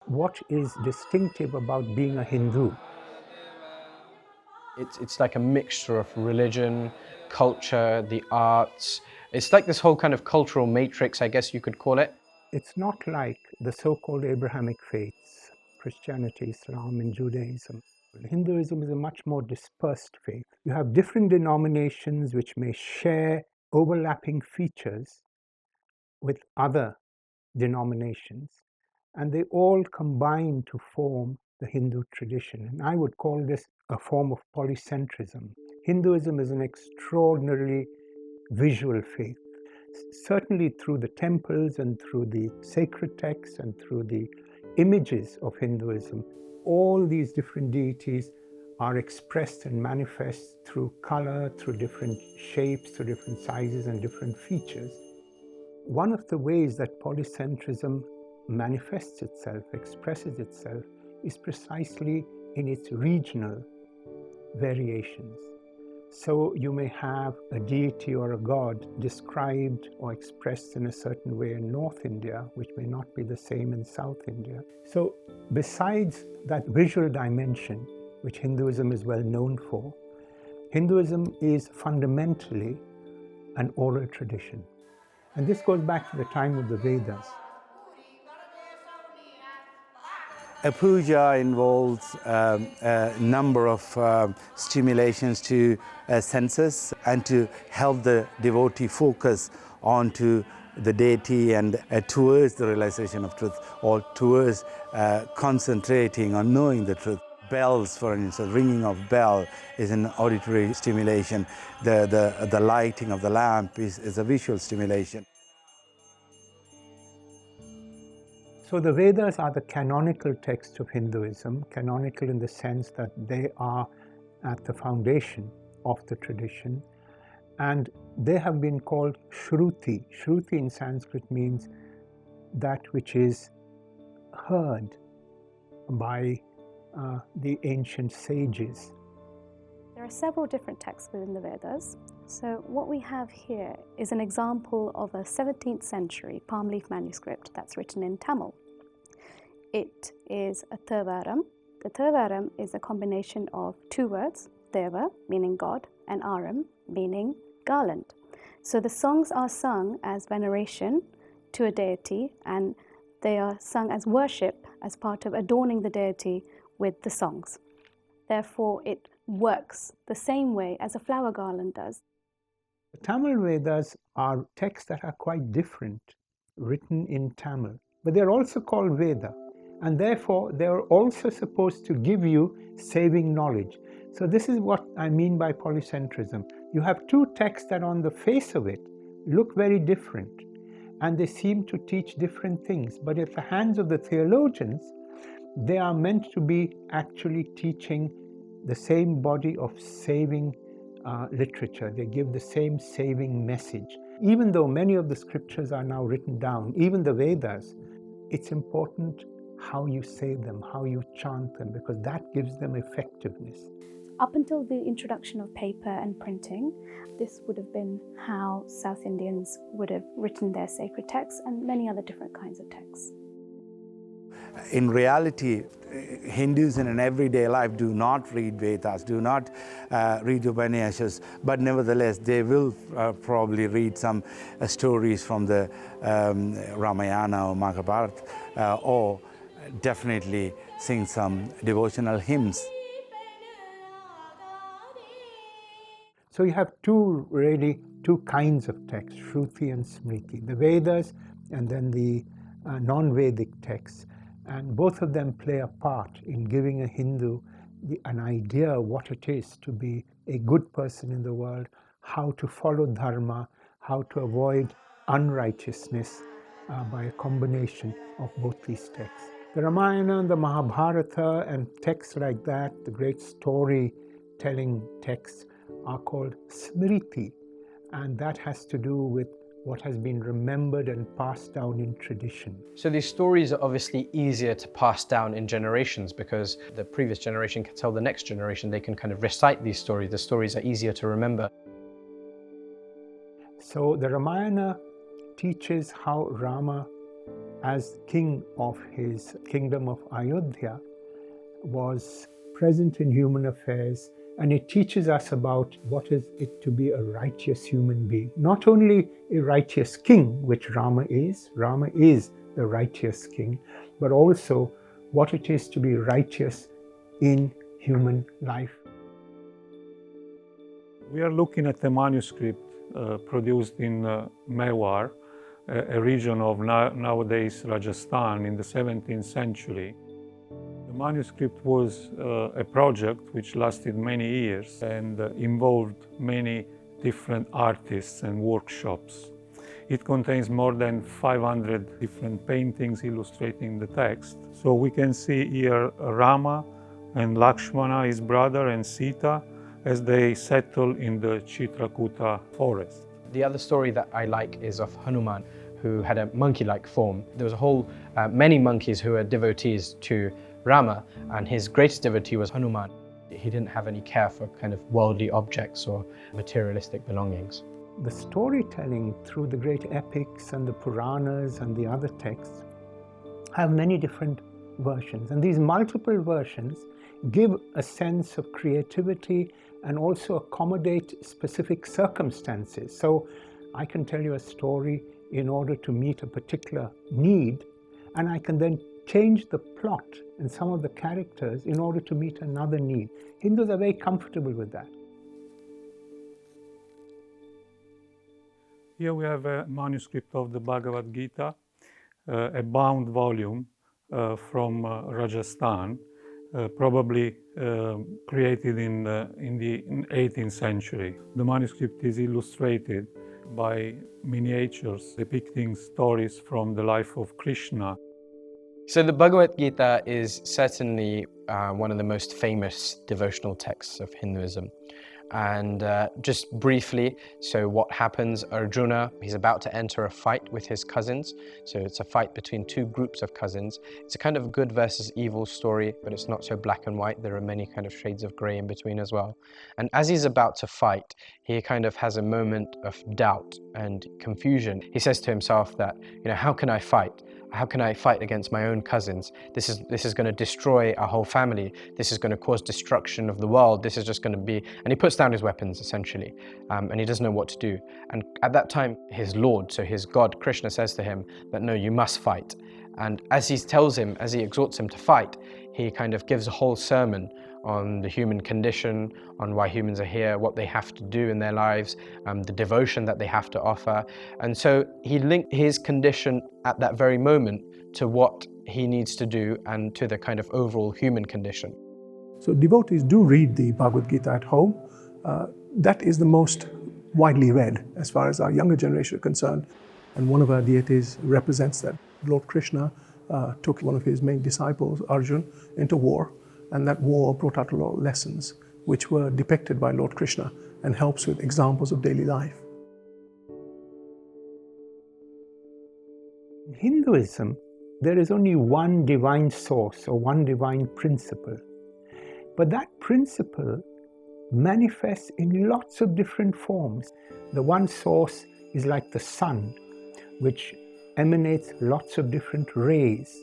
what is distinctive about being a Hindu. It's like a mixture of religion, culture, the arts. It's like this whole kind of cultural matrix, I guess you could call it. It's not like the so-called Abrahamic faiths, Christianity, Islam, and Judaism. Hinduism is a much more dispersed faith. You have different denominations which may share overlapping features with other denominations, and they all combine to form the Hindu tradition. And I would call this a form of polycentrism. Hinduism is an extraordinarily visual faith. Certainly through the temples and through the sacred texts and through the images of Hinduism, all these different deities are expressed and manifest through color, through different shapes, through different sizes and different features. One of the ways that polycentrism manifests itself, expresses itself, is precisely in its regional variations. So you may have a deity or a god described or expressed in a certain way in North India, which may not be the same in South India. So besides that visual dimension, which Hinduism is well known for, Hinduism is fundamentally an oral tradition. And this goes back to the time of the Vedas. A puja involves a number of stimulations to senses and to help the devotee focus onto the deity and towards the realization of truth, or towards concentrating on knowing the truth. Bells, for instance, ringing of bell is an auditory stimulation. The lighting of the lamp is a visual stimulation. So the Vedas are the canonical texts of Hinduism, canonical in the sense that they are at the foundation of the tradition, and they have been called Shruti. Shruti in Sanskrit means that which is heard by the ancient sages. There are several different texts within the Vedas. So what we have here is an example of a 17th century palm leaf manuscript that's written in Tamil. It is a Thevaram. The Thevaram is a combination of two words, Deva, meaning God, and Aram, meaning garland. So the songs are sung as veneration to a deity, and they are sung as worship as part of adorning the deity with the songs. Therefore, it works the same way as a flower garland does. The Tamil Vedas are texts that are quite different, written in Tamil, but they're also called Veda, and therefore they're also supposed to give you saving knowledge. So this is what I mean by polycentrism. You have two texts that on the face of it look very different, and they seem to teach different things, but at the hands of the theologians, they are meant to be actually teaching the same body of saving literature. They give the same saving message. Even though many of the scriptures are now written down, even the Vedas, it's important how you say them, how you chant them, because that gives them effectiveness. Up until the introduction of paper and printing, this would have been how South Indians would have written their sacred texts and many other different kinds of texts. In reality, Hindus in an everyday life do not read Vedas, do not read Upanishads, but nevertheless they will probably read some stories from the Ramayana or Mahabharata, or definitely sing some devotional hymns. So you have two kinds of texts, Shruti and Smriti, the Vedas and then the non-Vedic texts. And both of them play a part in giving a Hindu an idea of what it is to be a good person in the world, how to follow dharma, how to avoid unrighteousness by a combination of both these texts. The Ramayana and the Mahabharata and texts like that, the great storytelling texts, are called Smriti, and that has to do with what has been remembered and passed down in tradition. So these stories are obviously easier to pass down in generations because the previous generation can tell the next generation. They can kind of recite these stories. The stories are easier to remember. So the Ramayana teaches how Rama as king of his kingdom of Ayodhya, was present in human affairs, and it teaches us about what is it to be a righteous human being. Not only a righteous king, which Rama is the righteous king, but also what it is to be righteous in human life. We are looking at a manuscript produced in Mewar, a region of nowadays Rajasthan, in the 17th century. The manuscript was a project which lasted many years and involved many different artists and workshops. It contains more than 500 different paintings illustrating the text. So we can see here Rama and Lakshmana, his brother, and Sita, as they settle in the Chitrakuta forest. The other story that I like is of Hanuman, who had a monkey-like form. There was a whole many monkeys who were devotees to Rama, and his greatest devotee was Hanuman. He didn't have any care for kind of worldly objects or materialistic belongings. The storytelling through the great epics and the Puranas and the other texts have many different versions, and these multiple versions give a sense of creativity and also accommodate specific circumstances. So I can tell you a story in order to meet a particular need, and I can then change the plot and some of the characters in order to meet another need. Hindus are very comfortable with that. Here we have a manuscript of the Bhagavad Gita, a bound volume from Rajasthan, probably created in the 18th century. The manuscript is illustrated by miniatures depicting stories from the life of Krishna. So the Bhagavad Gita is certainly one of the most famous devotional texts of Hinduism. And just briefly, so what happens, Arjuna, he's about to enter a fight with his cousins. So it's a fight between two groups of cousins. It's a kind of good versus evil story, but it's not so black and white. There are many kind of shades of gray in between as well. And as he's about to fight, he kind of has a moment of doubt and confusion. He says to himself that, how can I fight? How can I fight against my own cousins? This is going to destroy our whole family. This is going to cause destruction of the world. This is just going to be... And he puts down his weapons, essentially, and he doesn't know what to do. And at that time, his Lord, so his God, Krishna, says to him that, no, you must fight. And as he exhorts him to fight, he kind of gives a whole sermon on the human condition, on why humans are here, what they have to do in their lives, the devotion that they have to offer. And so he linked his condition at that very moment to what he needs to do and to the kind of overall human condition. So devotees do read the Bhagavad Gita at home. That is the most widely read as far as our younger generation are concerned. And one of our deities represents that. Lord Krishna took one of his main disciples, Arjuna, into war. And that war brought out a lot of lessons which were depicted by Lord Krishna and helps with examples of daily life. In Hinduism, there is only one divine source or one divine principle. But that principle manifests in lots of different forms. The one source is like the sun, which emanates lots of different rays.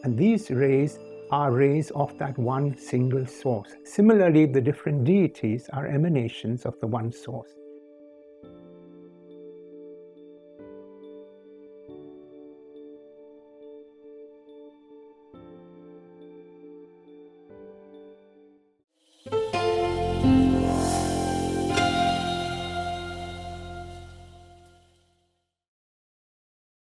And these rays are rays of that one single source. Similarly, the different deities are emanations of the one source.